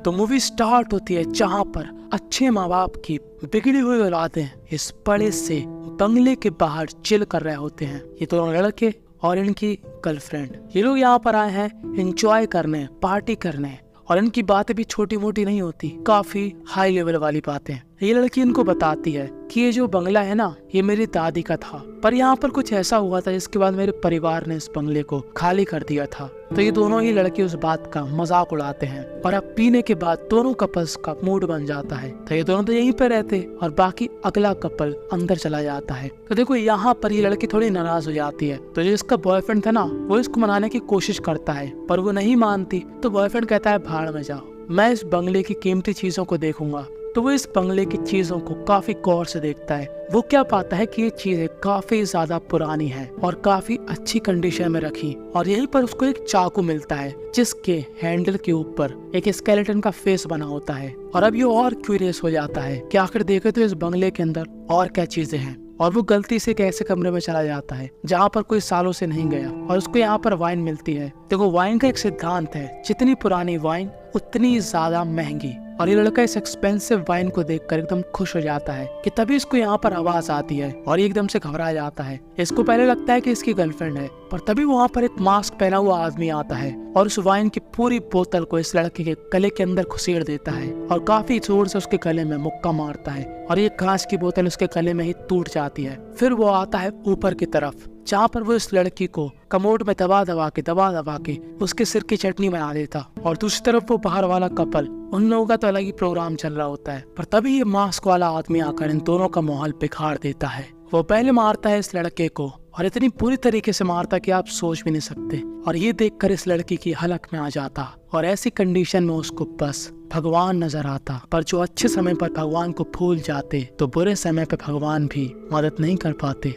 तो movie start होती है जहाँ पर अच्छे माँ बाप की बिगड़ी हुई औलादें इस बड़े से बंगले के बाहर चिल कर रहे होते हैं। ये दोनों लड़के और इनकी गर्लफ्रेंड, ये लोग यहाँ पर आए हैं एंजॉय करने, पार्टी करने, और इनकी बातें भी छोटी मोटी नहीं होती, काफी हाई लेवल वाली बातें। ये लड़की इनको बताती है कि ये जो बंगला है ना, ये मेरी दादी का था, पर यहाँ पर कुछ ऐसा हुआ था जिसके बाद मेरे परिवार ने इस बंगले को खाली कर दिया था। तो ये दोनों ही लड़के उस बात का मजाक उड़ाते हैं और अब पीने के बाद दोनों कपल्स का मूड बन जाता है। तो ये दोनों तो यहीं पे रहते और बाकी अगला कपल अंदर चला जाता है। तो देखो यहाँ पर ये लड़की थोड़ी नाराज हो जाती है। तो जो इसका बॉयफ्रेंड था ना, वो इसको मनाने की कोशिश करता है पर वो नहीं मानती। तो बॉयफ्रेंड कहता है भाड़ में जाओ, मैं इस बंगले की कीमती चीजों को देखूंगा। तो वो इस बंगले की चीजों को काफी गौर से देखता है। वो क्या पाता है कि ये चीजें काफी ज्यादा पुरानी हैं और काफी अच्छी कंडीशन में रखी, और यहीं पर उसको एक चाकू मिलता है जिसके हैंडल के ऊपर एक स्केलेटन का फेस बना होता है। और अब ये और क्यूरियस हो जाता है कि आखिर देखे तो इस बंगले के अंदर और क्या चीजें हैं। और वो गलती से एक ऐसे कमरे में चला जाता है जहाँ पर कोई सालों से नहीं गया और उसको यहाँ पर वाइन मिलती है। देखो वाइन का एक सिद्धांत है, जितनी पुरानी वाइन उतनी ज्यादा महंगी। और ये लड़का इस एक्सपेंसिव वाइन को देखकर एकदम खुश हो जाता है कि तभी इसको यहाँ पर आवाज आती है और ये एकदम से घबरा जाता है। इसको पहले लगता है कि इसकी गर्लफ्रेंड है, पर तभी वहाँ पर एक मास्क पहना हुआ आदमी आता है और उस वाइन की पूरी बोतल को इस लड़के के गले के अंदर घुसेड़ देता है और काफी जोर से उसके गले में मुक्का मारता है और ये कांच की बोतल उसके गले में ही टूट जाती है। फिर वो आता है ऊपर की तरफ जहाँ पर वो इस लड़की को कमोड में दबा दबा के उसके सिर की चटनी बना देता, और दूसरी तरफ वो बाहर वाला कपल, उन लोगों का तो अलग ही प्रोग्राम चल रहा होता है। पर तभी ये मास्क वाला आदमी आकर इन दोनों का माहौल बिगाड़ देता है। वो पहले मारता है इस लड़के को और इतनी बुरी तरीके से मारता कि आप सोच भी नहीं सकते। और ये देखकर इस लड़की की हलक में आ जाता और ऐसी कंडीशन में उसको बस भगवान नजर आता। पर जो अच्छे समय पर भगवान को भूल जाते तो बुरे समय पर भगवान भी मदद नहीं कर पाते।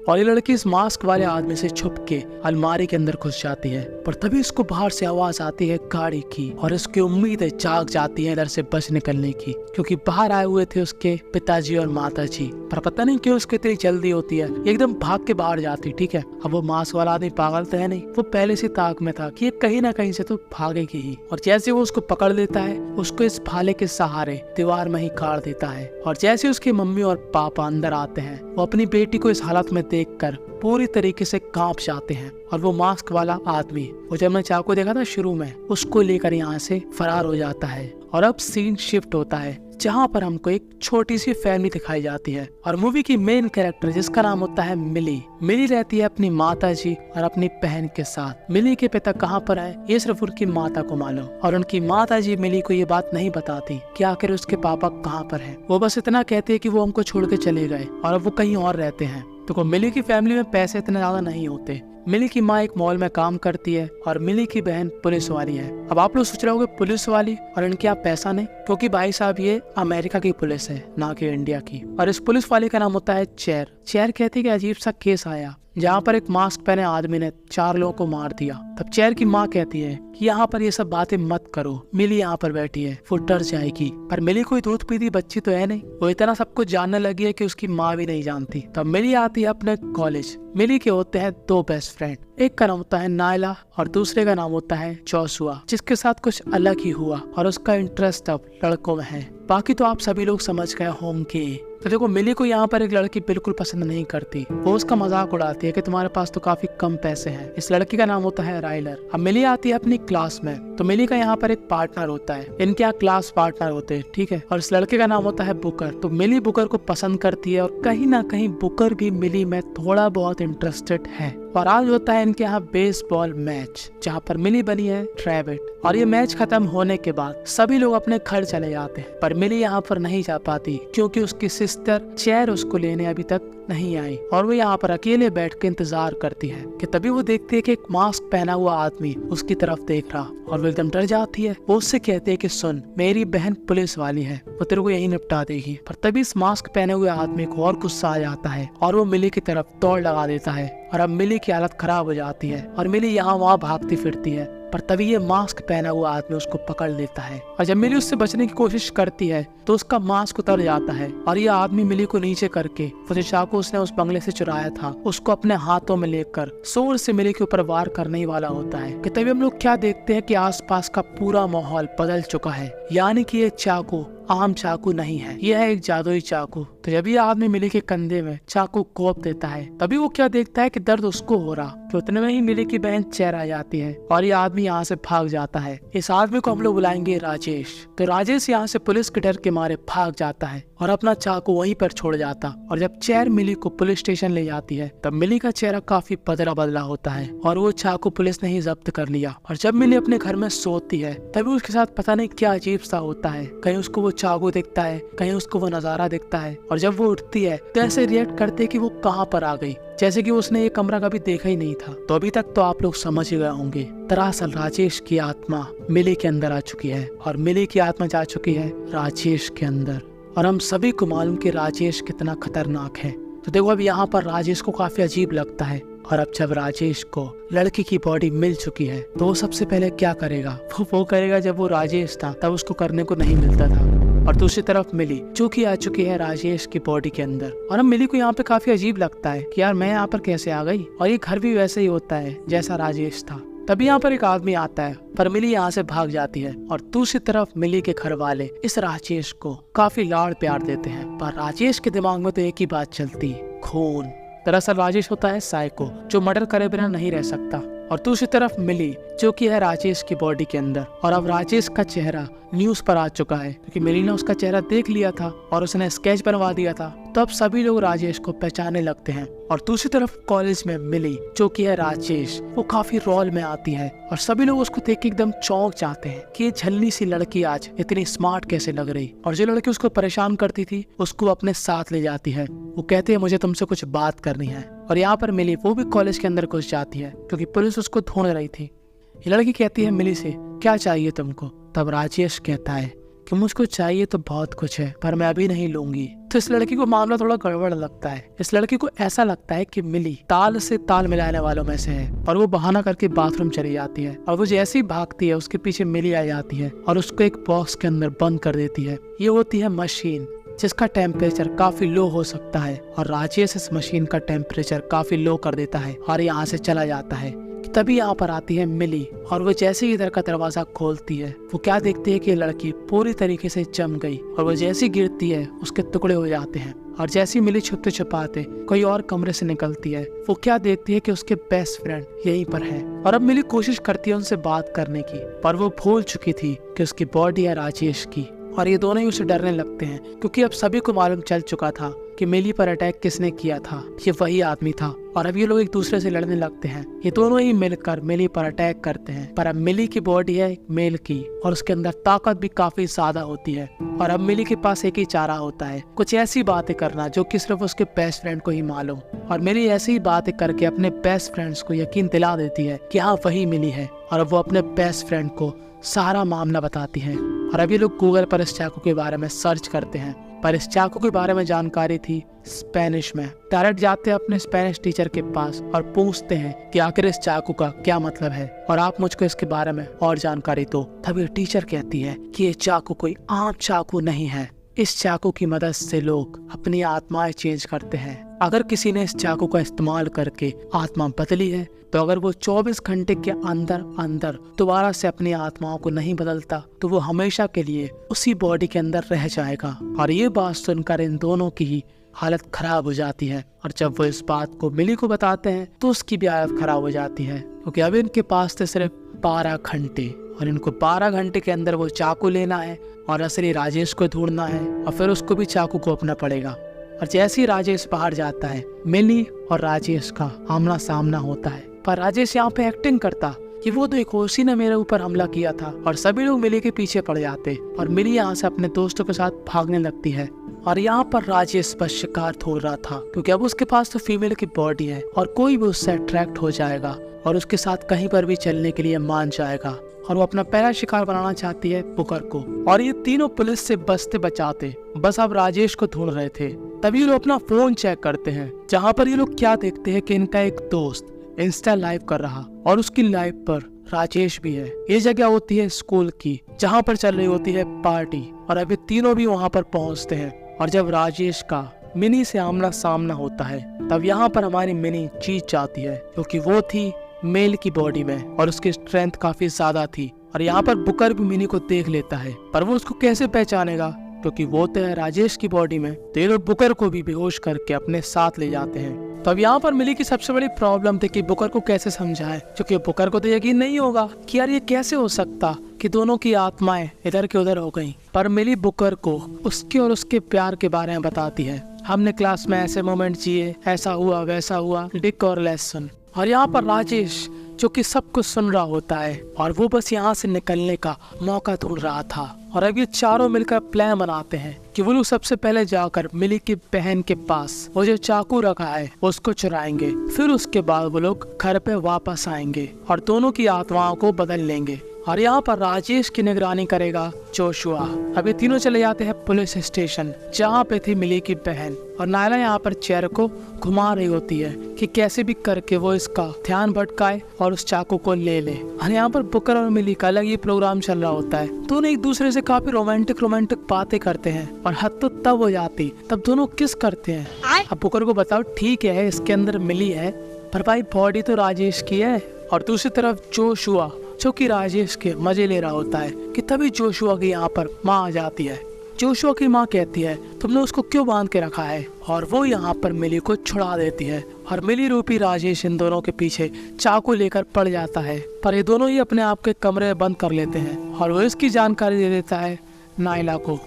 और ये लड़की इस मास्क वाले आदमी से छुप के अलमारी के अंदर घुस जाती है। पर तभी इसको बाहर से आवाज आती है गाड़ी की और उसकी उम्मीद जाग जाती है इधर से बच निकलने की, क्योंकि बाहर आए हुए थे उसके पिताजी और माताजी। पर पता नहीं क्यों उसको इतनी जल्दी होती है, एकदम भाग के बाहर जाती। ठीक है, अब वो मास्क वाला आदमी पागल तो है नहीं, वो पहले से ताक में था कि ये कहीं ना कहीं से तो भागेगी ही। और जैसे वो उसको पकड़ लेता है, उसको इस भाले के सहारे दीवार में ही काट देता है। और जैसे उसकी मम्मी और पापा अंदर आते हैं, वो अपनी बेटी को इस हालत में देखकर पूरी तरीके से कांप जाते हैं। और वो मास्क वाला आदमी, वो जब मैं चाकू देखा था शुरू में, उसको लेकर यहाँ से फरार हो जाता है। और अब सीन शिफ्ट होता है जहाँ पर हमको एक छोटी सी फैमिली दिखाई जाती है और मूवी की मेन कैरेक्टर जिसका नाम होता है मिली रहती है अपनी माताजी और अपनी बहन के साथ। मिली के पिता कहाँ पर है ये सिर्फ उनकी माता को मालूम, और उनकी माताजी मिली को ये बात नहीं बताती कि आखिर उसके पापा कहाँ पर हैं। वो बस इतना कहती है कि वो हमको छोड़ के चले गए और अब वो कहीं और रहते हैं। तो मिली की फैमिली में पैसे इतने ज्यादा नहीं होते। मिली की माँ एक मॉल में काम करती है और मिली की बहन पुलिस वाली है। अब आप लोग सोच रहे होंगे पुलिस वाली और इनके यहाँ पैसा नहीं, क्योंकि भाई साहब ये अमेरिका की पुलिस है ना कि इंडिया की। और इस पुलिस वाले का नाम होता है चेयर कहती है कि अजीब सा केस आया जहाँ पर एक मास्क पहने आदमी ने 4 लोगों को मार दिया। तब चेयर की माँ कहती है कि यहाँ पर ये सब बातें मत करो, मिली यहाँ पर बैठी है, वो डर जाएगी। पर मिली कोई दूध पीती बच्ची तो है नहीं, वो इतना सब कुछ जानने लगी है कि उसकी माँ भी नहीं जानती। तब मिली आती है अपने कॉलेज। मिली के होते हैं 2 बेस्ट फ्रेंड, एक का नाम होता है नायला और दूसरे का नाम होता है जोशुआ, जिसके साथ कुछ अलग ही हुआ और उसका इंटरेस्ट अब लड़कों में है। बाकी तो आप सभी लोग समझ गए होंगे। तो देखो मिली को यहाँ पर एक लड़की बिल्कुल पसंद नहीं करती, वो उसका मजाक उड़ाती है कि तुम्हारे पास तो काफी कम पैसे हैं। इस लड़की का नाम होता है राइलर। अब मिली आती है अपनी क्लास में, तो मिली का यहाँ पर एक पार्टनर होता है, इनके यहाँ क्लास पार्टनर होते हैं, ठीक है। और इस लड़के का नाम होता है बुकर। तो मिली बुकर को पसंद करती है और कहीं ना कहीं बुकर भी मिली में थोड़ा बहुत इंटरेस्टेड है। और आज होता है इनके यहाँ बेसबॉल मैच, जहाँ पर मिली बनी है ट्रेविट। और ये मैच खत्म होने के बाद सभी लोग अपने घर चले जाते हैं, पर मिली यहाँ पर नहीं जा पाती क्योंकि उसकी सिस्टर चेयर उसको लेने अभी तक नहीं आई। और वो यहाँ पर अकेले बैठ के इंतजार करती है कि तभी वो देखती है कि एक मास्क पहना हुआ आदमी उसकी तरफ देख रहा, और वो एकदम डर जाती है। वो उससे कहती है कि सुन, मेरी बहन पुलिस वाली है, वो तेरे को यही निपटा देगी। पर तभी इस मास्क पहने हुए आदमी को और गुस्सा आ जाता है और वो मिली की तरफ दौड़ लगा देता है। और अब मिली की हालत खराब हो जाती है और मिली यहाँ वहाँ भागती फिरती है। पर तभी ये मास्क पहना हुआ आदमी उसको पकड़ लेता है और जब मिली उससे बचने की कोशिश करती है तो उसका मास्क उतर जाता है और ये आदमी मिली को नीचे करके वो जो चाकू उसने उस बंगले से चुराया था उसको अपने हाथों में लेकर जोर से मिली के ऊपर वार करने ही वाला होता है कि तभी हम लोग क्या देखते हैं कि आसपास का पूरा माहौल बदल चुका है, यानी कि ये चाकू आम चाकू नहीं है, यह है एक जादुई चाकू। तो जब ये आदमी मिली के कंधे में चाकू कोप देता है तभी वो क्या देखता है कि दर्द उसको हो रहा, कि उतने में ही मिली की बहन चेहरा आ जाती है और ये आदमी यहाँ से भाग जाता है। इस आदमी को हम लोग बुलाएंगे राजेश। तो राजेश यहाँ से पुलिस के डर के मारे भाग जाता है और अपना चाकू वहीं पर छोड़ जाता और जब चेयर मिली को पुलिस स्टेशन ले जाती है तब मिली का चेहरा काफी बदला बदला होता है और वो चाकू पुलिस ने ही जब्त कर लिया। और जब मिली अपने घर में सोती है तभी उसके साथ पता नहीं क्या अजीब सा होता है, कहीं उसको वो चाकू दिखता है, कहीं उसको वो नजारा दिखता है और जब वो उठती है तो ऐसे रिएक्ट करते कि वो कहाँ पर आ गई, जैसे कि उसने ये कमरा कभी देखा ही नहीं था। तो अभी तक तो आप लोग समझ ही गए होंगे, दरअसल राजेश की आत्मा मिली के अंदर आ चुकी है और मिली की आत्मा जा चुकी है राजेश के अंदर और हम सभी को मालूम कि राजेश कितना खतरनाक है। तो देखो अब यहाँ पर राजेश को काफी अजीब लगता है और अब जब राजेश को लड़की की बॉडी मिल चुकी है तो वो सबसे पहले क्या करेगा, वो करेगा जब वो राजेश था तब उसको करने को नहीं मिलता था। और दूसरी तरफ मिली जो कि आ चुकी है राजेश की बॉडी के अंदर और अब मिली को यहाँ पे काफी अजीब लगता है कि यार मैं यहाँ पर कैसे आ गई, और ये घर भी वैसे ही होता है जैसा राजेश था। तभी यहाँ पर एक आदमी आता है पर मिली यहाँ से भाग जाती है और दूसरी तरफ मिली के घर वाले इस राजेश को काफी लाड़ प्यार देते हैं, पर राजेश के दिमाग में तो एक ही बात चलती, खून। दरअसल राजेश होता है साइको जो मर्डर करे बिना नहीं रह सकता और दूसरी तरफ मिली जो कि है राजेश की बॉडी के अंदर। और अब राजेश का चेहरा न्यूज पर आ चुका है क्योंकि मिली ने उसका चेहरा देख लिया था और उसने स्केच बनवा दिया था। तो अब सभी लोग राजेश को पहचानने लगते हैं और दूसरी तरफ कॉलेज में मिली जो कि है राजेश वो काफी रोल में आती है और सभी लोग उसको देख के एकदम चौंक जाते हैं कि ये झल्ली सी लड़की आज इतनी स्मार्ट कैसे लग रही। और जो लड़की उसको परेशान करती थी उसको अपने साथ ले जाती है। वो कहती है मुझे तुमसे कुछ बात करनी है और यहाँ पर मिली वो भी कॉलेज के अंदर घुस जाती है क्योंकि पुलिस उसको ढूंढ रही थी। ये लड़की कहती है मिली से क्या चाहिए तुमको। तब राजेश कहता है कि मुझको चाहिए तो बहुत कुछ है पर मैं अभी नहीं लूंगी। तो इस लड़की को मामला थोड़ा गड़बड़ लगता है। इस लड़की को ऐसा लगता है कि मिली ताल से ताल मिलाने वालों में से है और वो बहाना करके बाथरूम चली जाती है और वो जैसे ही भागती है उसके पीछे मिली आ जाती है और उसको एक बॉक्स के अंदर बंद कर देती है। ये होती है मशीन जिसका टेम्परेचर काफी लो हो सकता है और राजेश इस मशीन का टेम्परेचर काफी लो कर देता है और यहाँ से चला जाता है। तभी यहाँ पर आती है मिली और वो जैसे ही इधर का दरवाजा खोलती है वो क्या देखती है कि लड़की पूरी तरीके से जम गई और वो जैसी गिरती है उसके टुकड़े हो जाते हैं। और जैसी मिली छुपते छुपाते कोई और कमरे से निकलती है वो क्या देखती है कि उसके बेस्ट फ्रेंड यहीं पर है और अब मिली कोशिश करती है उनसे बात करने की पर वो भूल चुकी थी कि उसकी बॉडी है राजेश की और ये दोनों ही उसे डरने लगते हैं क्योंकि अब सभी को मालूम चल चुका था कि मिली पर अटैक किसने किया था, ये वही आदमी था। और अब ये लोग एक दूसरे से लड़ने लगते हैं। ये दोनों ही मिलकर मिली पर अटैक करते हैं पर अब मिली की बॉडी है मेल की और उसके अंदर ताकत भी काफी ज्यादा होती है और अब मिली के पास एक ही चारा होता है, कुछ ऐसी बातें करना जो कि सिर्फ उसके बेस्ट फ्रेंड को ही मालूम। और मिली ऐसी ही बातें करके अपने बेस्ट फ्रेंड्स को यकीन दिला देती है कि हाँ वही मिली है और अब वो अपने बेस्ट फ्रेंड को सारा मामला बताती है। और अभी लोग गूगल पर इस चाकू के बारे में सर्च करते हैं पर इस चाकू के बारे में जानकारी थी स्पेनिश में। डायरेक्ट जाते हैं अपने स्पेनिश टीचर के पास और पूछते हैं कि आखिर इस चाकू का क्या मतलब है और आप मुझको इसके बारे में और जानकारी दो। तभी टीचर कहती है कि ये चाकू कोई आम चाकू नहीं है, इस चाकू की मदद से लोग अपनी आत्माएं चेंज करते हैं। अगर किसी ने इस चाकू का इस्तेमाल करके आत्मा बदली है तो अगर वो 24 घंटे के अंदर अंदर दोबारा से अपनी आत्माओं को नहीं बदलता तो वो हमेशा के लिए उसी बॉडी के अंदर रह जाएगा। और ये बात सुनकर इन दोनों की ही हालत खराब हो जाती है और जब वो इस बात को मिली को बताते हैं तो उसकी भी हालत खराब हो जाती है क्योंकि अब इनके पास थे सिर्फ 12 घंटे और इनको 12 घंटे के अंदर वो चाकू लेना है और असली राजेश को ढूंढना है और फिर उसको भी चाकू को अपना पड़ेगा। और जैसे ही राजेश बाहर जाता है मिली और राजेश का आमना सामना होता है पर राजेश यहाँ पे एक्टिंग करता कि वो तो एक उसी ने मेरे ऊपर हमला किया था और सभी लोग मिली के पीछे पड़ जाते और मिली यहाँ से अपने दोस्तों के साथ भागने लगती है। और यहाँ पर राजेश बस शिकार ढूंढ रहा था क्योंकि अब उसके पास तो फीमेल की बॉडी है और कोई भी उससे अट्रैक्ट हो जाएगा और उसके साथ कहीं पर भी चलने के लिए मान जाएगा और वो अपना पहला शिकार बनाना चाहती है बुकर को। और ये तीनों पुलिस से बचते बचाते बस अब राजेश को ढूंढ रहे थे। तभी लोग अपना फोन चेक करते हैं जहाँ पर ये लोग क्या देखते हैं कि इनका एक दोस्त इंस्टा लाइव कर रहा और उसकी लाइव पर राजेश भी है। ये जगह होती है स्कूल की, जहाँ पर चल रही होती है पार्टी, और अभी तीनों भी वहाँ पर पहुँचते हैं। और जब राजेश का मिनी से आमना सामना होता है, तब यहाँ पर हमारी मिनी जीत जाती है, क्योंकि वो थी मेल की बॉडी में और उसकी स्ट्रेंथ काफी ज्यादा थी। और यहाँ पर बुकर भी मिनी को देख लेता है, पर वो उसको कैसे पहचानेगा, क्योंकि वो तो है राजेश की बॉडी में। तो ये लोग बुकर को भी बेहोश करके अपने साथ ले जाते हैं। तो अब यहाँ पर मिली की सबसे बड़ी प्रॉब्लम थी कि बुकर को कैसे समझाए, क्योंकि बुकर को तो यकीन नहीं होगा कि यार ये कैसे हो सकता कि दोनों की आत्माएं इधर के उधर हो गईं। पर मिली बुकर को उसके और उसके प्यार के बारे में बताती है। हमने क्लास में ऐसे मोमेंट जिए, ऐसा हुआ वैसा हुआ, डिक और लेसन। और यहाँ पर राजेश जो कि सब कुछ सुन रहा होता है, और वो बस यहाँ से निकलने का मौका ढूंढ रहा था। और अब ये चारों मिलकर प्लान बनाते हैं कि वो लोग सबसे पहले जाकर मिली की बहन के पास वो जो चाकू रखा है उसको चुराएंगे। फिर उसके बाद वो लोग घर पे वापस आएंगे और दोनों की आत्माओं को बदल लेंगे। और यहाँ पर राजेश की निगरानी करेगा जोशुआ। अब ये तीनों चले जाते हैं पुलिस स्टेशन, जहाँ पे थी मिली की बहन। और नायला यहाँ पर चेयर को घुमा रही होती है कि कैसे भी करके वो इसका ध्यान भटकाए और उस चाकू को ले ले। और यहाँ पर बुकर और मिली का अलग ही प्रोग्राम चल रहा होता है। दोनों एक दूसरे से काफी रोमांटिक बातें करते हैं, और हद तो तब हो जाती तब दोनों किस करते हैं। अब बुकर को बताओ ठीक है इसके अंदर मिली है, पर भाई बॉडी तो राजेश की है। और दूसरी तरफ जोशुआ जो कि राजेश के मजे ले रहा होता है कि तभी जोशुआ की यहाँ पर माँ आ जाती है। जोशुआ की माँ कहती है तुमने उसको क्यों बांध के रखा है, और वो यहाँ पर मिली को छुड़ा देती है। और मिली रूपी राजेश इन दोनों के पीछे चाकू लेकर पड़ जाता है, पर ये दोनों ही अपने आप के कमरे में बंद कर लेते हैं। और वो इसकी जानकारी दे देता है नायला को।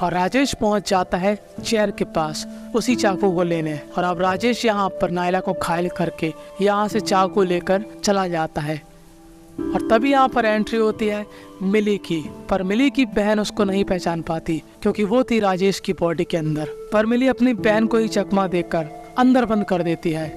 और राजेश पहुंच जाता है चेयर के पास उसी चाकू को लेने। और अब राजेश यहाँ पर नायला को घायल करके यहाँ से चाकू लेकर चला जाता है। और तभी यहाँ पर एंट्री होती है मिली की, पर मिली की बहन उसको नहीं पहचान पाती क्योंकि वो थी राजेश की बॉडी के अंदर। पर मिली अपनी बहन को ही चकमा देकर अंदर बंद कर देती है।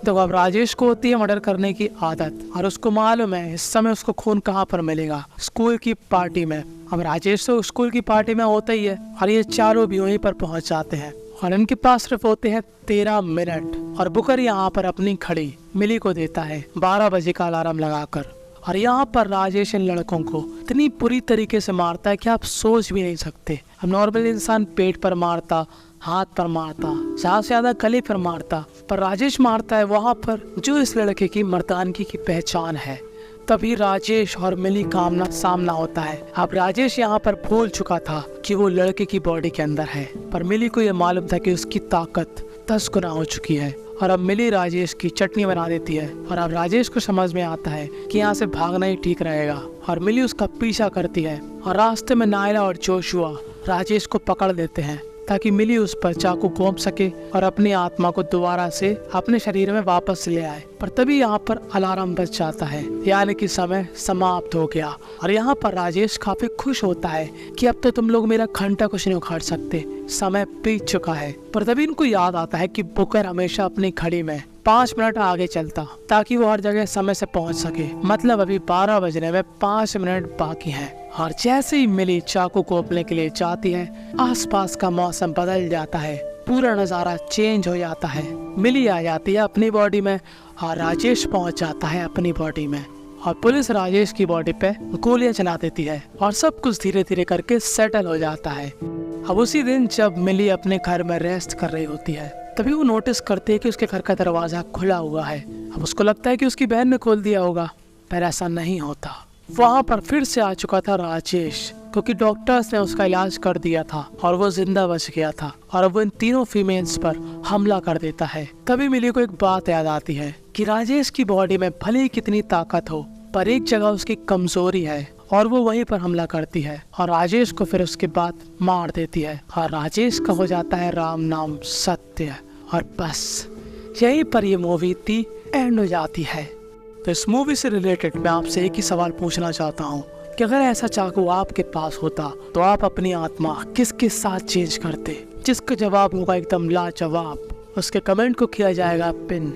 तो अब राजेश को होती है मर्डर करने की आदत, और उसको मालूम है इस समय उसको खून कहाँ पर मिलेगा, स्कूल की पार्टी में। अब राजेश तो स्कूल की पार्टी में होता ही है, और ये चारों भी वहीं पर पहुंच जाते हैं। और इनके पास सिर्फ होते हैं 13 मिनट। और बुकर यहाँ पर अपनी घड़ी मिली को देता है 12 बजे का अलार्म लगाकर। और यहाँ पर राजेश इन लड़कों को इतनी बुरी तरीके से मारता है कि आप सोच भी नहीं सकते। अब नॉर्मल इंसान पेट पर मारता, हाथ पर मारता, ज्यादा से ज्यादा गले पर मारता, पर राजेश मारता है वहाँ पर जो इस लड़के की मर्दानगी की पहचान है। तभी राजेश और मिली का आमना सामना होता है। अब राजेश यहाँ पर भूल चुका था कि वो लड़के की बॉडी के अंदर है, पर मिली को ये मालूम था कि उसकी ताकत 10 गुना हो चुकी है। और अब मिली राजेश की चटनी बना देती है। और अब राजेश को समझ में आता है कि यहाँ से भागना ही ठीक रहेगा, और मिली उसका पीछा करती है। और रास्ते में नायला और जोशुआ राजेश को पकड़ लेते हैं ताकि मिली उस पर चाकू घोंप सके और अपनी आत्मा को दोबारा से अपने शरीर में वापस ले आए। पर तभी यहाँ पर अलार्म बज जाता है, यानी कि समय समाप्त हो गया। और यहाँ पर राजेश काफी खुश होता है कि अब तो तुम लोग मेरा घंटा कुछ नहीं उखाड़ सकते, समय बीत चुका है। पर तभी इनको याद आता है कि बुकर हमेशा अपनी घड़ी में 5 मिनट आगे चलता ताकि वो हर जगह समय से पहुंच सके। मतलब अभी 12 बजने में 5 मिनट बाकी है। और जैसे ही मिली चाकू को अपने के लिए जाती है, आसपास का मौसम बदल जाता है, पूरा नजारा चेंज हो जाता है। मिली आ जाती है अपनी बॉडी में और राजेश पहुंच जाता है अपनी बॉडी में। और पुलिस राजेश की बॉडी पे गोलियां चला देती है और सब कुछ धीरे धीरे करके सेटल हो जाता है। अब उसी दिन जब मिली अपने घर में रेस्ट कर रही होती है, तभी वो नोटिस करती है कि उसके घर का दरवाजा खुला हुआ है। अब उसको लगता है कि उसकी बहन ने खोल दिया होगा, पर ऐसा नहीं होता। वहाँ पर फिर से आ चुका था राजेश, क्योंकि डॉक्टर्स ने उसका इलाज कर दिया था और वो जिंदा बच गया था। और अब वो इन तीनों फीमेल्स पर हमला कर देता है। तभी मिली को एक बात याद आती है कि राजेश की बॉडी में भले ही कितनी ताकत हो, पर एक जगह उसकी कमजोरी है और वो वहीं पर हमला करती है और राजेश को फिर उसके बाद मार देती है। और राजेश का हो जाता है राम नाम सत्य। और बस यहीं पर ये मूवी इतनी एंड हो जाती है। तो इस मूवी से रिलेटेड मैं आपसे एक ही सवाल पूछना चाहता हूँ कि अगर ऐसा चाकू आपके पास होता तो आप अपनी आत्मा किसके साथ चेंज करते? जिसका जवाब होगा एकदम लाजवाब, उसके कमेंट को किया जाएगा पिन।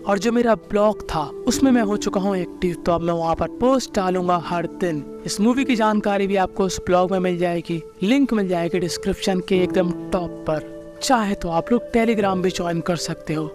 और जो मेरा ब्लॉग था उसमें मैं हो चुका हूँ एक्टिव, तो अब मैं वहाँ पर पोस्ट डालूंगा हर दिन। इस मूवी की जानकारी भी आपको उस ब्लॉग में मिल जाएगी, लिंक मिल जाएगी डिस्क्रिप्शन के एकदम टॉप पर। चाहे तो आप लोग टेलीग्राम भी ज्वाइन कर सकते हो।